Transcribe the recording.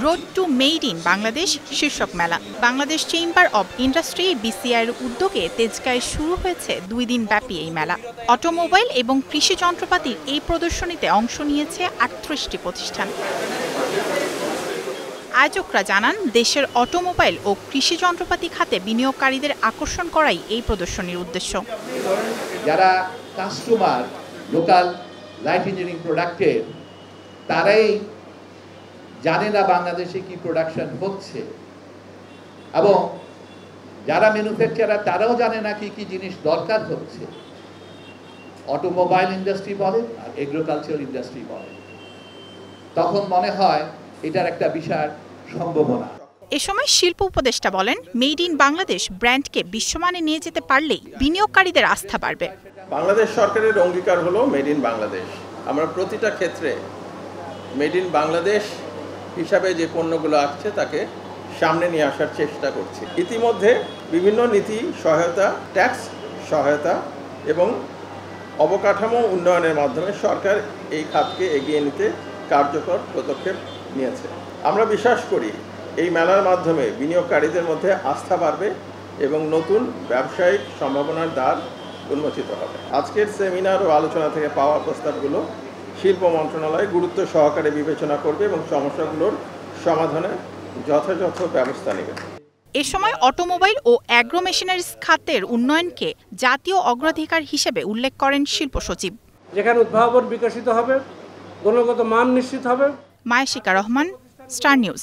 Road to made in Bangladesh শীর্ষক মেলা Bangladesh chamber of industry বিসিআইয়ের উদ্যোগে তেজগাঁয়ে শুরু হয়েছে 2 দিন ব্যাপী এই মেলা। অটোমোবাইল এবং কৃষি যন্ত্রপাতির এই প্রদর্শনীতে অংশ নিয়েছে 38টি প্রতিষ্ঠান। আয়োজকরা জানান, দেশের অটোমোবাইল ও কৃষি যন্ত্রপাতি খাতে বিনিয়োগকারীদের আকর্ষণ করাই এই প্রদর্শনীর উদ্দেশ্য। যারা কাস্টমার লোকাল লাইট ইঞ্জিনিয়ারিং প্রোডাক্টের, তারাই জানে না বাংলাদেশে কি প্রোডাকশন হচ্ছে, এবং যারা ম্যানুফ্যাকচারার তারাও জানে না কি কি জিনিস দরকার হচ্ছে। অটোমোবাইল ইন্ডাস্ট্রি বলে আর এগ্রিকালচার ইন্ডাস্ট্রি বলে, তখন মনে হয় এটার একটা বিশাল সম্ভাবনা। এ সময় শিল্প উপদেষ্টা বলেন, মেড ইন বাংলাদেশ ব্র্যান্ডকে বিশ্বমানে নিয়ে যেতে পারলেই বিনিয়োগকারীদের আস্থা বাড়বে। বাংলাদেশ সরকারের অঙ্গীকার হলো মেড ইন বাংলাদেশ। আমরা প্রতিটা ক্ষেত্রে মেড ইন বাংলাদেশ হিসাবে যে পণ্যগুলো আসছে তাকে সামনে নিয়ে আসার চেষ্টা করছি। ইতিমধ্যে বিভিন্ন নীতি সহায়তা, ট্যাক্স সহায়তা এবং অবকাঠামো উন্নয়নের মাধ্যমে সরকার এই খাতকে এগিয়ে নিতে কার্যকর পদক্ষেপ নিয়েছে। আমরা বিশ্বাস করি এই মেলার মাধ্যমে বিনিয়োগকারীদের মধ্যে আস্থা বাড়বে এবং নতুন ব্যবসায়িক সম্ভাবনার দ্বার উন্মোচিত হবে। আজকের সেমিনার ও আলোচনা থেকে পাওয়া প্রস্তাবগুলো শিল্প মন্ত্রণালয় গুরুত্ব সহকারে বিবেচনা করবে এবং সমস্যাগুলোর সমাধানে যথাযথ ব্যবস্থা নেবে। এ সময় অটোমোবাইল ও অ্যাগ্রো মেশিনারিজ খাতের উন্নয়নকে জাতীয় অগ্রাধিকার হিসেবে উল্লেখ করেন শিল্প সচিব। যেখানে উদ্ভাবন বিকশিত হবে, গুণগত মান নিশ্চিত হবে। মায়াশিকা রহমান, স্টার নিউজ।